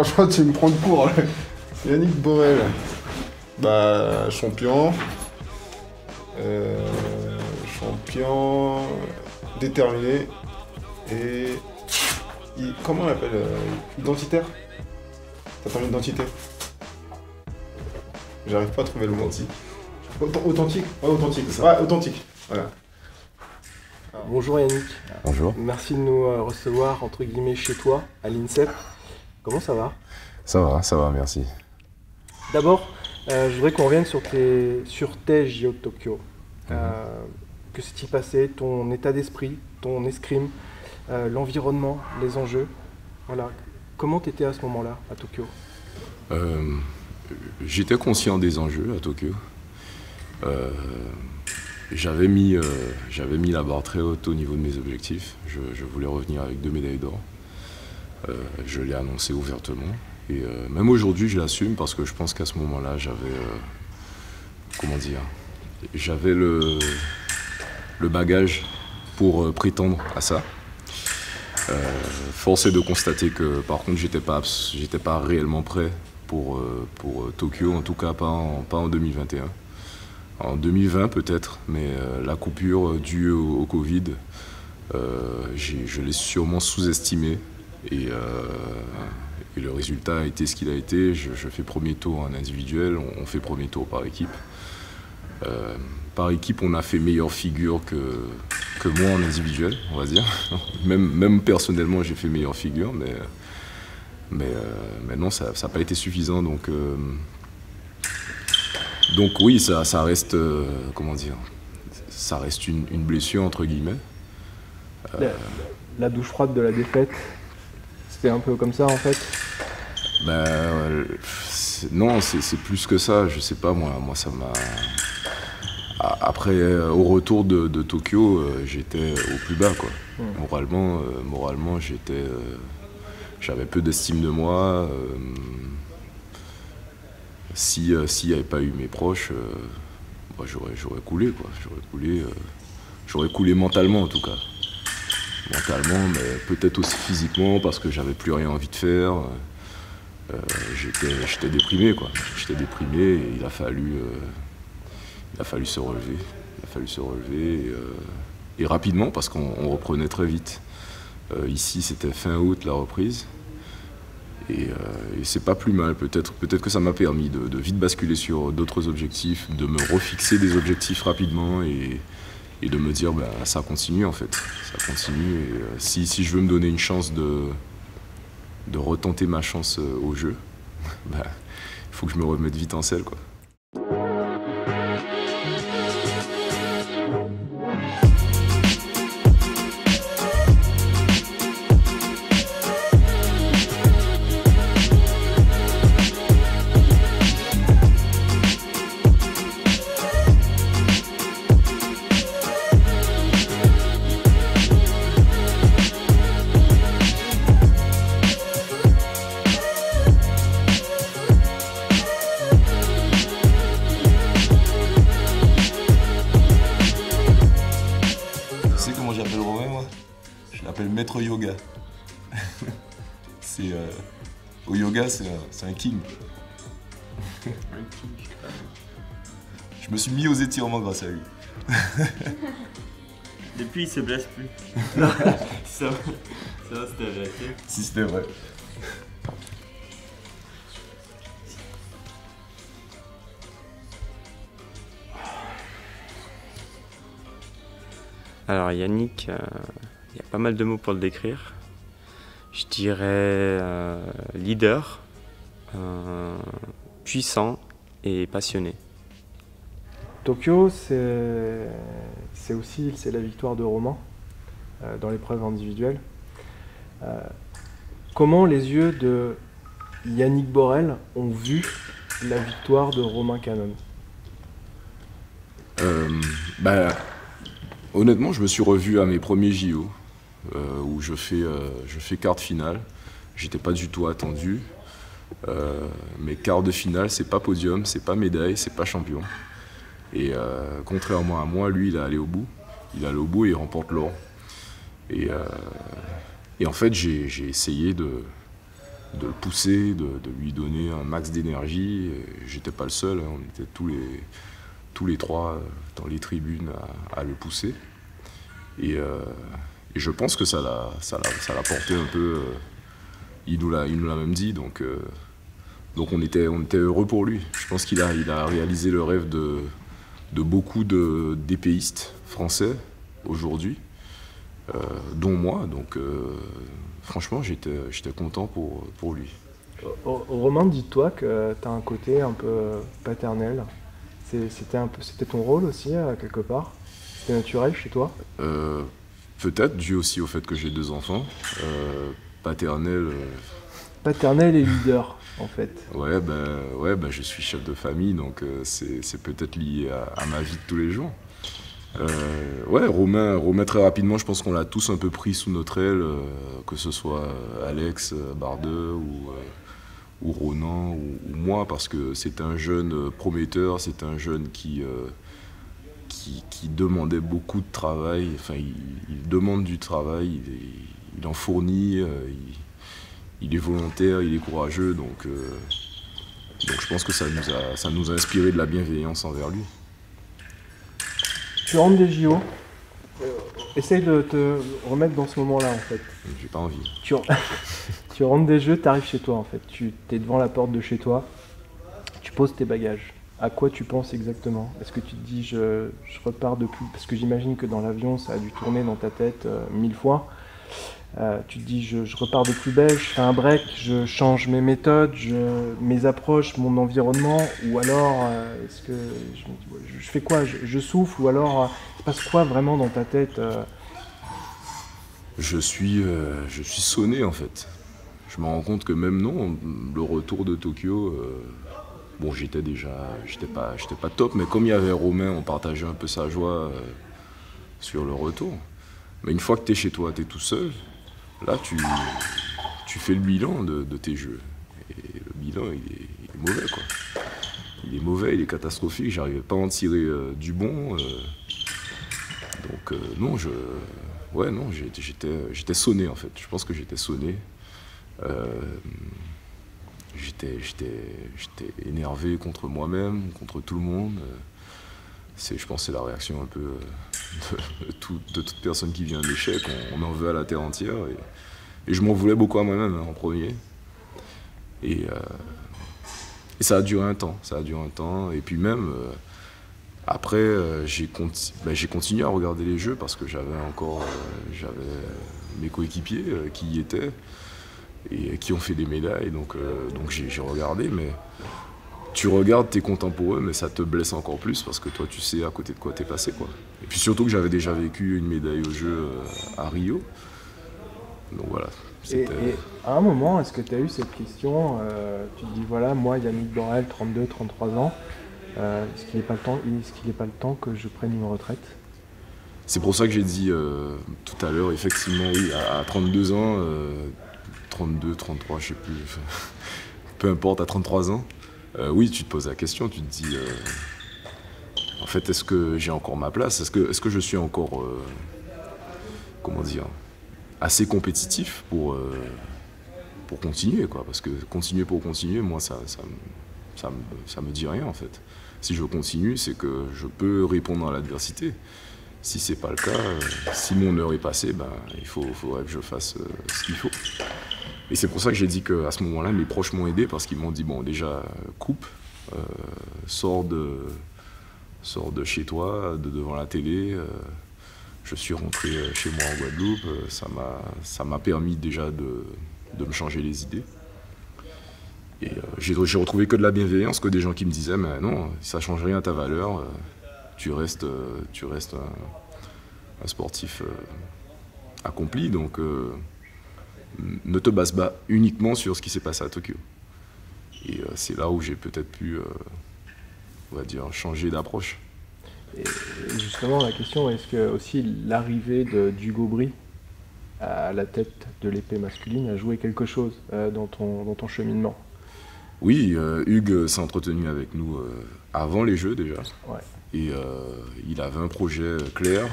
Franchement, tu me prends de court, là. Yannick Borel. Bah, champion. Champion. Déterminé. Et. Comment on l'appelle identitaire. T'as ton identité. J'arrive pas à trouver le mot. Authentique. Ouais, authentique. Ouais, authentique. Voilà. Bonjour Yannick. Bonjour. Merci de nous recevoir entre guillemets chez toi, à l'INSEP. Comment ça va? Ça va, merci. D'abord, je voudrais qu'on revienne sur tes JO de Tokyo. Que s'est-il passé? Ton état d'esprit, ton escrime, l'environnement, les enjeux. Voilà. Comment t'étais à ce moment-là, à Tokyo? J'étais conscient des enjeux à Tokyo. J'avais mis la barre très haute au niveau de mes objectifs. Je voulais revenir avec 2 médailles d'or. Je l'ai annoncé ouvertement. Et même aujourd'hui, je l'assume parce que je pense qu'à ce moment-là, j'avais le bagage pour prétendre à ça. Force est de constater que par contre, j'étais pas réellement prêt pour Tokyo, en tout cas pas en 2021. En 2020 peut-être, mais la coupure due au Covid, je l'ai sûrement sous-estimé et le résultat a été ce qu'il a été. Je fais premier tour en individuel, on fait premier tour par équipe. Par équipe, on a fait meilleure figure que moi en individuel, on va dire. Même personnellement, j'ai fait meilleure figure, mais non, ça n'a pas été suffisant. Donc oui, ça reste, ça reste une blessure entre guillemets. La douche froide de la défaite, c'était un peu comme ça en fait? Non, c'est plus que ça, je sais pas, moi ça m'a... Après, au retour de Tokyo, j'étais au plus bas, quoi. Moralement, j'avais peu d'estime de moi. S'il n'y avait pas eu mes proches, j'aurais coulé, quoi. J'aurais coulé mentalement, en tout cas. Mentalement, mais peut-être aussi physiquement, parce que j'avais plus rien envie de faire. J'étais déprimé, quoi. J'étais déprimé et il a fallu se relever. Et rapidement, parce qu'on reprenait très vite. Ici, c'était fin août la reprise. Et c'est pas plus mal. Peut-être que ça m'a permis de vite basculer sur d'autres objectifs, de me refixer des objectifs rapidement et de me dire ça continue en fait. Ça continue. Et si je veux me donner une chance de retenter ma chance au jeu, il faut que je me remette vite en selle, quoi. J'appelle Romain, moi. Je l'appelle Maître Yoga. Au yoga, c'est un king. Je me suis mis aux étirements grâce à lui. Depuis, il se blesse plus. Non, ça c'était la vérité. Si c'était vrai. Alors Yannick, il y a pas mal de mots pour le décrire. Je dirais leader, puissant et passionné. Tokyo, c'est la victoire de Romain dans l'épreuve individuelle. Comment les yeux de Yannick Borel ont vu la victoire de Romain Canon? Honnêtement, je me suis revu à mes premiers JO, où je fais quart de finale. J'étais pas du tout attendu. Mais quart de finale, c'est pas podium, c'est pas médaille, c'est pas champion. Et contrairement à moi, lui, il est allé au bout. Il est allé au bout et il remporte l'or. Et en fait, j'ai essayé de le pousser, de lui donner un max d'énergie. J'étais pas le seul, hein, on était tous les trois dans les tribunes à le pousser. Et je pense que ça l'a porté un peu. Il nous l'a même dit, donc on était heureux pour lui. Je pense qu'il a réalisé le rêve de beaucoup d'épéistes français aujourd'hui, dont moi. Donc franchement, j'étais content pour lui. Romain, dis-toi que tu as un côté un peu paternel. C'était ton rôle aussi, quelque part? C'était naturel chez toi? Peut-être, dû aussi au fait que j'ai 2 enfants. Paternel. Paternel et leader, en fait. Ouais, je suis chef de famille, donc c'est peut-être lié à ma vie de tous les jours. Romain, très rapidement, je pense qu'on l'a tous un peu pris sous notre aile, que ce soit Alex Bardeux ou Ronan ou moi, parce que c'est un jeune prometteur, c'est un jeune qui demandait beaucoup de travail. Enfin, il demande du travail, il en fournit, il est volontaire, il est courageux, donc je pense que ça nous a inspiré de la bienveillance envers lui. Tu rentres des JO, essaye de te remettre dans ce moment-là, en fait. J'ai pas envie. Tu rentres des Jeux, tu arrives chez toi, en fait. Tu es devant la porte de chez toi, tu poses tes bagages. À quoi tu penses exactement? Est-ce que tu te dis, je repars depuis... Parce que j'imagine que dans l'avion, ça a dû tourner dans ta tête 1000 fois. Tu te dis, je repars de plus belle, je fais un break, je change mes méthodes, mes approches, mon environnement, ou alors, est-ce que je fais quoi? Je souffle, ou alors, il se passe quoi vraiment dans ta tête? Je suis sonné, en fait. Je me rends compte que même non, le retour de Tokyo, bon, j'étais pas top, mais comme il y avait Romain, on partageait un peu sa joie sur le retour. Mais une fois que tu es chez toi, tu es tout seul, là, tu fais le bilan de tes jeux. Et le bilan, il est mauvais, quoi. Il est mauvais, il est catastrophique, j'arrivais pas à en tirer du bon. Donc, non, j'étais sonné, en fait. Je pense que j'étais sonné. J'étais énervé contre moi-même, contre tout le monde. Je pense que c'est la réaction un peu de toute personne qui vit un échec. On en veut à la terre entière. Et je m'en voulais beaucoup à moi-même, hein, en premier. Et ça a duré un temps. Et puis même, après, j'ai continué à regarder les jeux parce que j'avais mes coéquipiers qui y étaient et qui ont fait des médailles. Donc j'ai regardé, mais tu regardes, t'es content pour eux, mais ça te blesse encore plus parce que toi, tu sais à côté de quoi t'es passé, quoi. Et puis surtout que j'avais déjà vécu une médaille aux Jeux à Rio. Donc voilà. Et à un moment, est-ce que tu as eu cette question, tu te dis, voilà, moi, Yannick Borel, 32, 33 ans, est-ce qu'il n'est pas le temps que je prenne une retraite? C'est pour ça que j'ai dit tout à l'heure, effectivement, oui, à 32 ans, 32, 33, je sais plus, peu importe, à 33 ans, oui, tu te poses la question, tu te dis, en fait, est-ce que j'ai encore ma place? Est-ce que je suis encore, comment dire, assez compétitif pour continuer, quoi? Parce que continuer pour continuer, moi, ça me dit rien, en fait. Si je continue, c'est que je peux répondre à l'adversité. Si c'est pas le cas, si mon heure est passée, ben, faudrait que je fasse ce qu'il faut. Et c'est pour ça que j'ai dit qu'à ce moment-là, mes proches m'ont aidé parce qu'ils m'ont dit, bon, déjà, coupe, sors de chez toi, devant la télé. Je suis rentré chez moi en Guadeloupe. Ça m'a permis déjà de me changer les idées. Et j'ai retrouvé que de la bienveillance, que des gens qui me disaient, mais non, ça ne change rien à ta valeur. Tu restes un sportif accompli, donc ne te base pas uniquement sur ce qui s'est passé à Tokyo. Et c'est là où j'ai peut-être pu, on va dire, changer d'approche. Et justement, la question, est-ce que aussi l'arrivée d'Hugo Bry à la tête de l'épée masculine a joué quelque chose dans ton cheminement? Oui, Hugues s'est entretenu avec nous avant les Jeux déjà. Ouais. Et il avait un projet clair.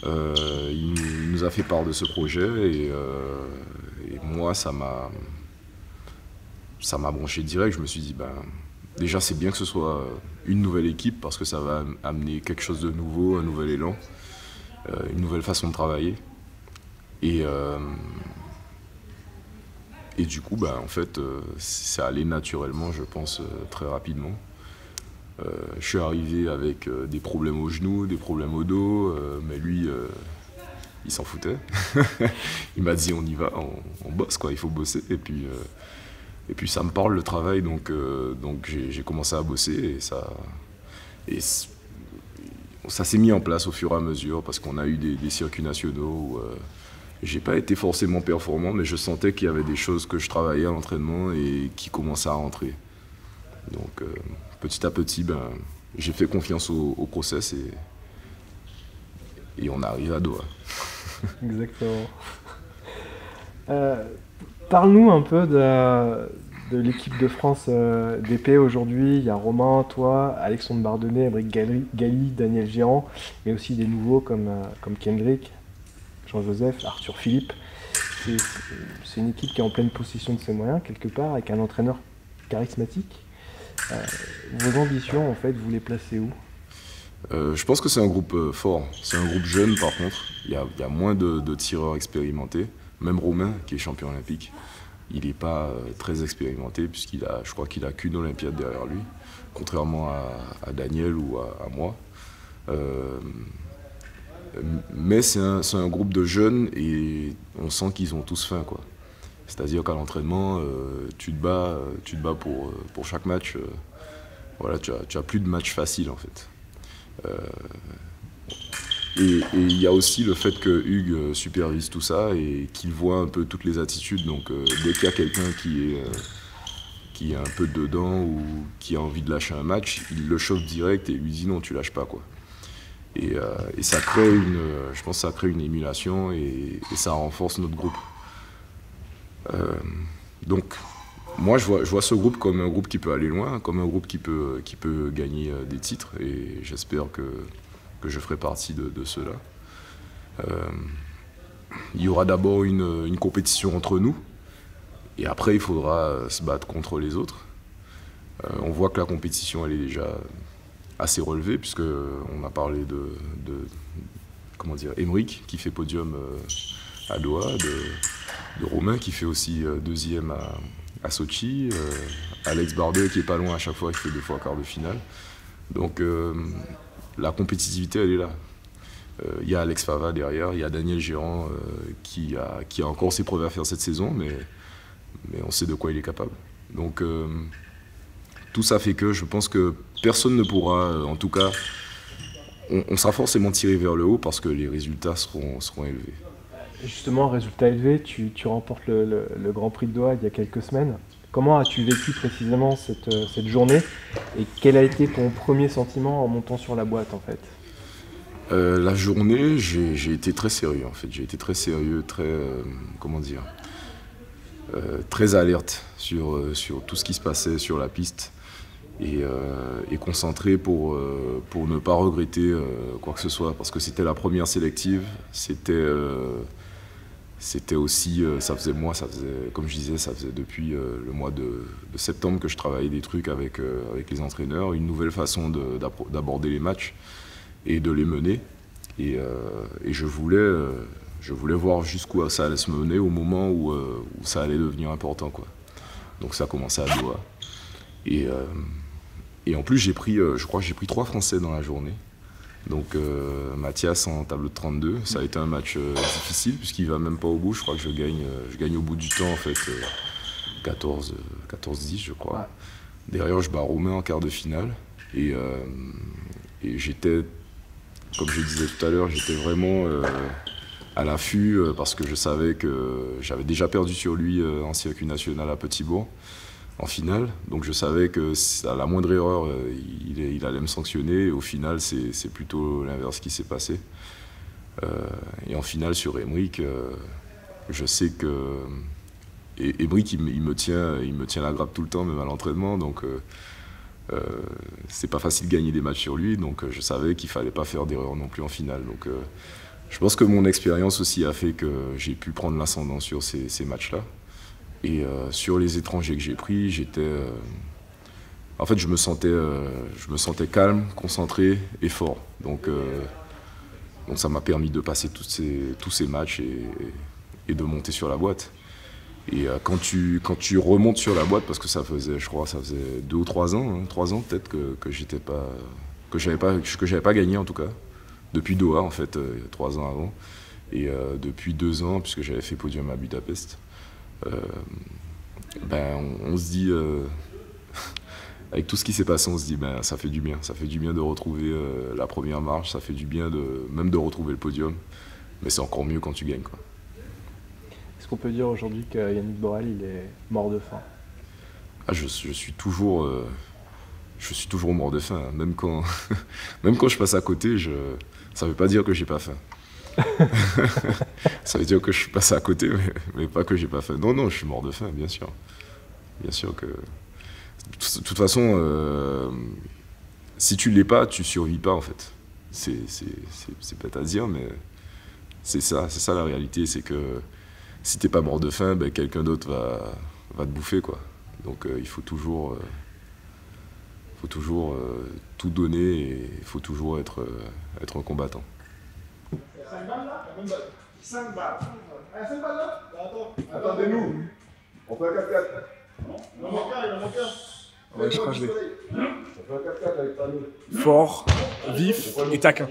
Il nous a fait part de ce projet et moi, ça m'a ça m'a branché direct. Je me suis dit, ben, déjà c'est bien que ce soit une nouvelle équipe parce que ça va amener quelque chose de nouveau, un nouvel élan, une nouvelle façon de travailler. Et du coup, ben, en fait, c'est allé naturellement, je pense, très rapidement. Je suis arrivé avec des problèmes au genou, des problèmes au dos, mais lui, il s'en foutait. Il m'a dit on y va, on bosse quoi, il faut bosser. Et puis ça me parle le travail, donc j'ai commencé à bosser et ça s'est mis en place au fur et à mesure parce qu'on a eu des circuits nationaux où j'ai pas été forcément performant, mais je sentais qu'il y avait des choses que je travaillais à l'entraînement et qui commençaient à rentrer. Donc petit à petit, ben, j'ai fait confiance au process et on arrive à Doha. Exactement. Parle-nous un peu de l'équipe de France d'épée aujourd'hui. Il y a Romain, toi, Alexandre Bardonnay, Émeric Gali, Daniel Gérant, mais aussi des nouveaux comme Kendrick, Jean-Joseph, Arthur Philippe. C'est une équipe qui est en pleine possession de ses moyens, quelque part, avec un entraîneur charismatique. Vos ambitions, en fait, vous les placez où ? Je pense que c'est un groupe fort. C'est un groupe jeune, par contre. Il y a moins de tireurs expérimentés. Même Romain, qui est champion olympique, il n'est pas très expérimenté, je crois qu'il a qu'une Olympiade derrière lui, contrairement à Daniel ou à moi. Mais c'est un groupe de jeunes et on sent qu'ils ont tous faim, quoi. C'est-à-dire qu'à l'entraînement, tu te bats pour chaque match. Voilà, tu as plus de matchs faciles en fait. Et il y a aussi le fait que Hugues supervise tout ça et qu'il voit un peu toutes les attitudes. Donc dès qu'il y a quelqu'un qui est un peu dedans ou qui a envie de lâcher un match, il le chauffe direct et lui dit non, tu lâches pas quoi. Et ça crée je pense que ça crée une émulation et ça renforce notre groupe. Donc moi je vois ce groupe comme un groupe qui peut aller loin, comme un groupe qui peut gagner des titres et j'espère que je ferai partie de ceux-là. Il y aura d'abord une compétition entre nous et après il faudra se battre contre les autres. On voit que la compétition elle est déjà assez relevée puisque on a parlé de Émeric qui fait podium à Doha, de Romain qui fait aussi deuxième à Sochi, Alex Bardeux qui est pas loin à chaque fois, qui fait 2 fois quart de finale. Donc la compétitivité elle est là. Il y a Alex Fava derrière, il y a Daniel Gérant qui a encore ses preuves à faire cette saison, mais on sait de quoi il est capable. Donc tout ça fait que je pense que personne ne pourra, en tout cas, on sera forcément tiré vers le haut parce que les résultats seront élevés. Justement, résultat élevé, tu remportes le Grand Prix de Doha il y a quelques semaines. Comment as-tu vécu précisément cette journée et quel a été ton premier sentiment en montant sur la boîte en fait ? La journée, j'ai été très sérieux en fait. J'ai été très sérieux, très alerte sur tout ce qui se passait sur la piste et concentré pour ne pas regretter quoi que ce soit parce que c'était la première sélective, c'était aussi, comme je disais, ça faisait depuis le mois de septembre que je travaillais des trucs avec les entraîneurs, une nouvelle façon d'aborder les matchs et de les mener. Et je voulais voir jusqu'où ça allait se mener au moment où ça allait devenir important, quoi. Donc ça a commencé à Doha. Et en plus, je crois que j'ai pris 3 Français dans la journée. Donc Mathias en tableau de 32, ça a été un match difficile puisqu'il va même pas au bout. Je crois que je gagne au bout du temps en fait 14-10 je crois. Derrière je bats Romain en quart de finale et j'étais, comme je disais tout à l'heure, j'étais vraiment à l'affût parce que je savais que j'avais déjà perdu sur lui en circuit national à Petit-Bourg en finale, donc je savais que à la moindre erreur, il allait me sanctionner, et au final, c'est plutôt l'inverse qui s'est passé. Et en finale, sur Émeric, je sais que... Émeric, il me tient la grappe tout le temps, même à l'entraînement, donc c'est pas facile de gagner des matchs sur lui, donc je savais qu'il fallait pas faire d'erreur non plus en finale. Donc je pense que mon expérience aussi a fait que j'ai pu prendre l'ascendant sur ces matchs-là. Et sur les étrangers que j'ai pris, en fait, je me sentais calme, concentré et fort. Donc ça m'a permis de passer tous ces matchs et de monter sur la boîte. Et quand tu remontes sur la boîte, parce que ça faisait 2 ou 3 ans, 3 ans peut-être que j'avais pas gagné en tout cas, depuis Doha en fait, 3 ans avant, et depuis 2 ans puisque j'avais fait podium à Budapest. On se dit, avec tout ce qui s'est passé, on se dit ça fait du bien de retrouver la première marche, ça fait du bien même de retrouver le podium, mais c'est encore mieux quand tu gagnes, quoi. Est-ce qu'on peut dire aujourd'hui que Yannick Borel il est mort de faim? Je suis toujours mort de faim, hein. Même quand je passe à côté, ça veut pas dire que j'ai pas faim. Ça veut dire que je suis passé à côté, mais pas que j'ai pas faim. Non, je suis mort de faim, bien sûr. Bien sûr que... De toute façon, si tu l'es pas, tu survis pas, en fait. C'est bête à dire, mais c'est ça la réalité, c'est que si t'es pas mort de faim, quelqu'un d'autre va te bouffer, quoi. Donc il faut toujours tout donner et il faut toujours être un combattant. 5 balles là? 5 balles. 5 balles là? Attendez-nous. On fait un 4-4. Il en manque un. Ouais, je crois que je l'ai. On fait un 4-4 avec Tano. Fort, vif et taquin.